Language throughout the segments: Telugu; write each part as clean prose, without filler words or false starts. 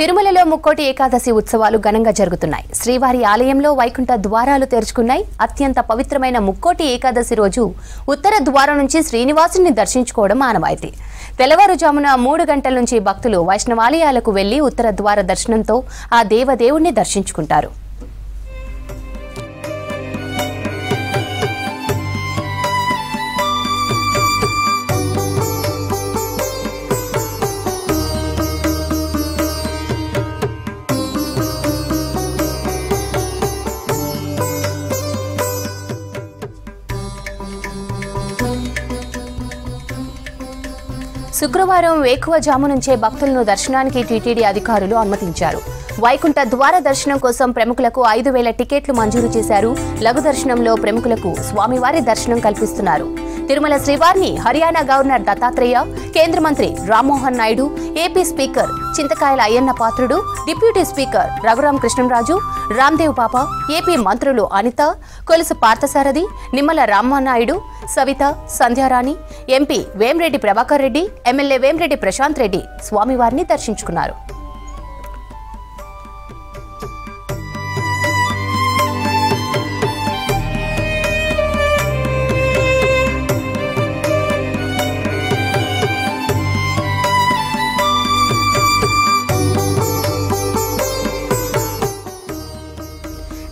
తిరుమలలో ముక్కోటి ఏకాదశి ఉత్సవాలు ఘనంగా జరుగుతున్నాయి. శ్రీవారి ఆలయంలో వైకుంఠ ద్వారాలు తెరుచుకున్నాయి. అత్యంత పవిత్రమైన ముక్కోటి ఏకాదశి రోజు ఉత్తర ద్వారం నుంచి శ్రీనివాసుని దర్శించుకోవడం ఆనవాయితీ. తెల్లవారుజామున 3 గంటల నుంచి భక్తులు వైష్ణవాలయాలకు వెళ్లి ఉత్తర ద్వార దర్శనంతో ఆ దేవదేవుణ్ణి దర్శించుకుంటారు. శుక్రవారం వేకువజాము నుంచే భక్తులను దర్శనానికి టీటీడీ అధికారులు అనుమతించారు. వైకుంఠ ద్వార దర్శనం కోసం ప్రముఖులకు 5,000 టికెట్లు మంజూరు చేశారు. లఘు దర్శనంలో ప్రముఖులకు స్వామివారి దర్శనం కల్పిస్తున్నారు. తిరుమల శ్రీవారిని హర్యానా గవర్నర్ దత్తాత్రేయ, కేంద్ర మంత్రి రామ్మోహన్ నాయుడు, ఏపీ స్పీకర్ చింతకాయల అయ్యన్న పాత్రుడు, డిప్యూటీ స్పీకర్ రఘురాం కృష్ణంరాజు, రామ్దేవ్ బాబా, ఏపీ మంత్రులు అనిత, కొలుసు పార్థసారథి, నిమ్మల రామనాయుడు, సవిత, సంధ్యారాణి, ఎంపీ వేమిరెడ్డి ప్రభాకర్ రెడ్డి, ఎమ్మెల్యే వేమిరెడ్డి ప్రశాంత్ రెడ్డి స్వామివారిని దర్శించుకున్నారు.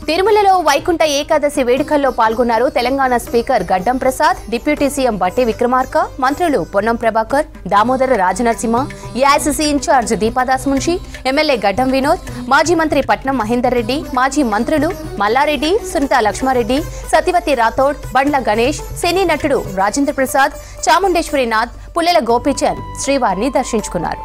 తిరుమలలో వైకుంఠ ఏకాదశి వేడుకల్లో పాల్గొన్నారు తెలంగాణ స్పీకర్ గడ్డం ప్రసాద్, డిప్యూటీ సీఎం బట్టి విక్రమార్క, మంత్రులు Ponnam Prabhakar, Damodara Rajanarasimha, AICC incharge Deepadas Munshi, MLA Gaddam Vinod, మాజీ మంత్రి పట్నం మహేందర్ రెడ్డి, మాజీ మంత్రులు మల్లారెడ్డి, సునీత లక్ష్మారెడ్డి, సత్యవతి రాథోడ్, బండ్ల గణేష్, సినీ నటుడు రాజేంద్ర ప్రసాద్, చాముండేశ్వరినాథ్, పుల్లెల గోపీచంద్ శ్రీవారిని దర్శించుకున్నారు.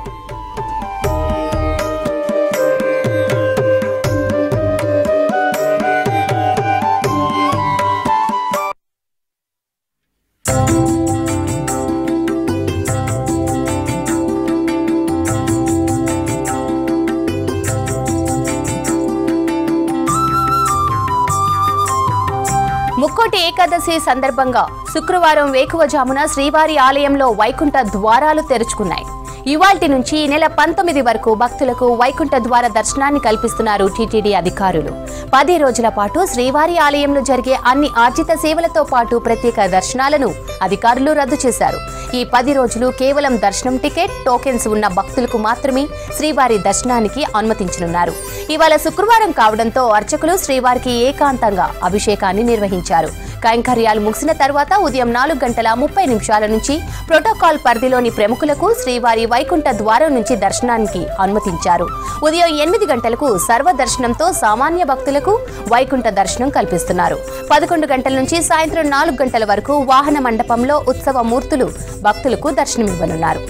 ముక్కోటి ఏకాదశి సందర్భంగా శుక్రవారం వేకువజామున శ్రీవారి ఆలయంలో వైకుంఠ ద్వారాలు తెరుచుకున్నాయి. ఇవాల్టి నుంచి ఈ నెల 19 వరకు భక్తులకు వైకుంఠ ద్వార దర్శనాన్ని కల్పిస్తున్నారు టీటీడీ అధికారులు. 10 రోజుల పాటు శ్రీవారి ఆలయంలో జరిగే అన్ని ఆర్జిత సేవలతో పాటు ప్రత్యేక దర్శనాలను అధికారులు రద్దు చేశారు. ఈ 10 రోజులు కేవలం దర్శనం టికెట్, టోకెన్స్ ఉన్న భక్తులకు మాత్రమే శ్రీవారి దర్శనానికి అనుమతించనున్నారు. ఇవాళ శుక్రవారం కావడంతో అర్చకులు శ్రీవారికి ఏకాంతంగా అభిషేకాన్ని నిర్వహించారు. కైంకర్యాలు ముగిసిన తర్వాత ఉదయం 4:30 నుంచి ప్రోటోకాల్ పరిధిలోని ప్రముఖులకు శ్రీవారి వైకుంఠ ద్వారం నుంచి దర్శనానికి అనుమతించారు. ఉదయం 8 గంటలకు సర్వ దర్శనంతో సామాన్య భక్తులకు వైకుంఠ దర్శనం కల్పిస్తున్నారు. 11 గంటల నుంచి సాయంత్రం 4 గంటల వరకు వాహన మండపంలో ఉత్సవ మూర్తులు భక్తులకు దర్శనమివ్వనున్నారు.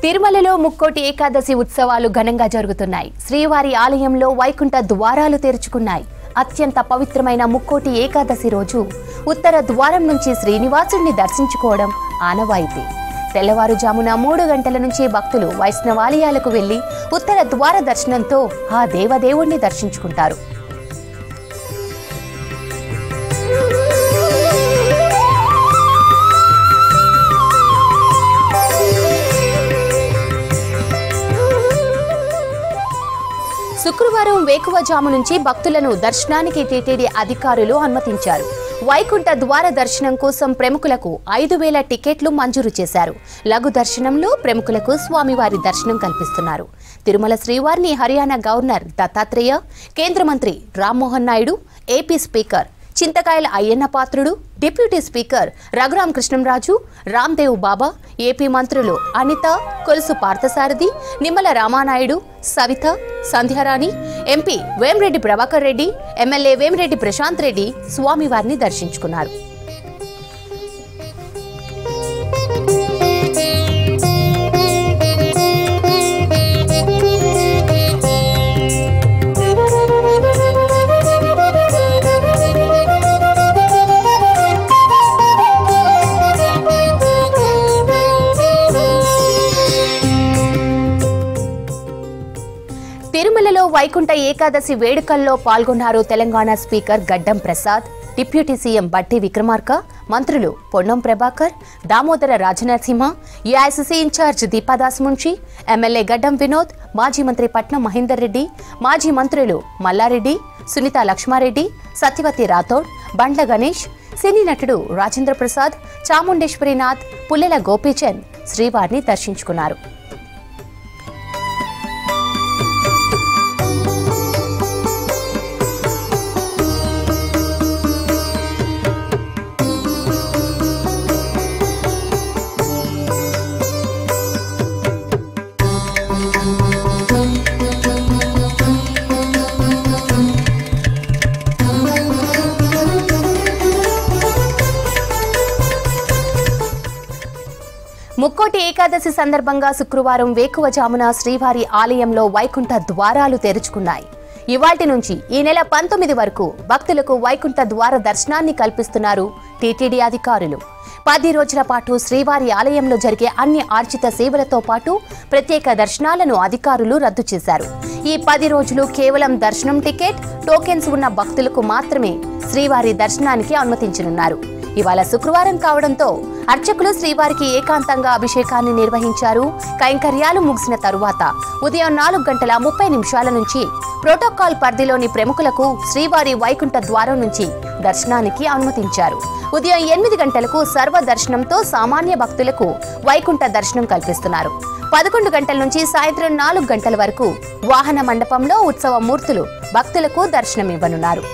తిరుమలలో ముక్కోటి ఏకాదశి ఉత్సవాలు ఘనంగా జరుగుతున్నాయి. శ్రీవారి ఆలయంలో వైకుంఠ ద్వారాలు తెరుచుకున్నాయి. అత్యంత పవిత్రమైన ముక్కోటి ఏకాదశి రోజు ఉత్తర ద్వారం నుంచి శ్రీనివాసుడిని దర్శించుకోవడం ఆనవాయితీ. తెల్లవారుజామున 3 గంటల నుంచి భక్తులు వైష్ణవాలయాలకు వెళ్లి ఉత్తర ద్వార దర్శనంతో ఆ దేవదేవుణ్ణి దర్శించుకుంటారు. శుక్రవారం వేకువజాము నుంచి భక్తులను దర్శనానికి టీటీడీ అధికారులు అనుమతించారు. వైకుంఠ ద్వార దర్శనం కోసం ప్రముఖులకు 5,000 టికెట్లు మంజూరు చేశారు. లఘు దర్శనంలో ప్రముఖులకు స్వామివారి దర్శనం కల్పిస్తున్నారు. తిరుమల శ్రీవారిని హర్యానా గవర్నర్ దత్తాత్రేయ, కేంద్ర మంత్రి రామ్మోహన్ నాయుడు, ఏపీ స్పీకర్ చింతకాయల అయ్యన్న పాత్రుడు, డిప్యూటీ స్పీకర్ రఘురాం కృష్ణంరాజు, రామ్దేవ్ బాబా, ఏపీ మంత్రులు అనిత, కొలుసు పార్థసారథి, నిమ్మల రామనాయుడు, సవిత, సంధ్యారాణి, ఎంపీ వేమిరెడ్డి ప్రభాకర్ రెడ్డి, ఎమ్మెల్యే వేమిరెడ్డి ప్రశాంత్ రెడ్డి స్వామివారిని దర్శించుకున్నారు. తిరుమలలో వైకుంఠ ఏకాదశి వేడుకల్లో పాల్గొన్నారు తెలంగాణ స్పీకర్ గడ్డం ప్రసాద్, డిప్యూటీ సీఎం బట్టి విక్రమార్క, మంత్రులు Ponnam Prabhakar, Damodara Rajanarasimha, AICC incharge Deepadas Munshi, MLA Gaddam Vinod, మాజీ మంత్రి పట్నం మహేందర్ రెడ్డి, మాజీ మంత్రులు మల్లారెడ్డి, సునీత లక్ష్మారెడ్డి, సత్యవతి రాథోడ్, బండ్ల గణేష్, సినీ నటుడు రాజేంద్ర ప్రసాద్, చాముండేశ్వరినాథ్, పుల్లెల గోపీచంద్ శ్రీవారిని దర్శించుకున్నారు. ముక్కోటి ఏకాదశి సందర్భంగా శుక్రవారం వేకువజామున శ్రీవారి ఆలయంలో వైకుంఠ ద్వారాలు తెరుచుకున్నాయి. ఇవాల్టి నుంచి ఈ నెల 19 వరకు భక్తులకు వైకుంఠ ద్వార దర్శనాన్ని కల్పిస్తున్నారు టీటీడీ అధికారులు. 10 రోజుల పాటు శ్రీవారి ఆలయంలో జరిగే అన్ని ఆర్జిత సేవలతో పాటు ప్రత్యేక దర్శనాలను అధికారులు రద్దు చేశారు. ఈ 10 రోజులు కేవలం దర్శనం టికెట్, టోకెన్స్ ఉన్న భక్తులకు మాత్రమే శ్రీవారి దర్శనానికి అనుమతించనున్నారు. ఇవాళ శుక్రవారం కావడంతో అర్చకులు శ్రీవారికి ఏకాంతంగా అభిషేకాన్ని నిర్వహించారు. కైంకర్యాలు ముగిసిన తరువాత ఉదయం 4:30 నుంచి ప్రోటోకాల్ పరిధిలోని ప్రముఖులకు శ్రీవారి వైకుంఠ ద్వారం నుంచి దర్శనానికి అనుమతించారు. ఉదయం 8 గంటలకు సర్వ దర్శనంతో సామాన్య భక్తులకు వైకుంఠ దర్శనం కల్పిస్తున్నారు. 11 గంటల నుంచి సాయంత్రం 4 గంటల వరకు వాహన మండపంలో ఉత్సవ మూర్తులు భక్తులకు దర్శనమివ్వనున్నారు.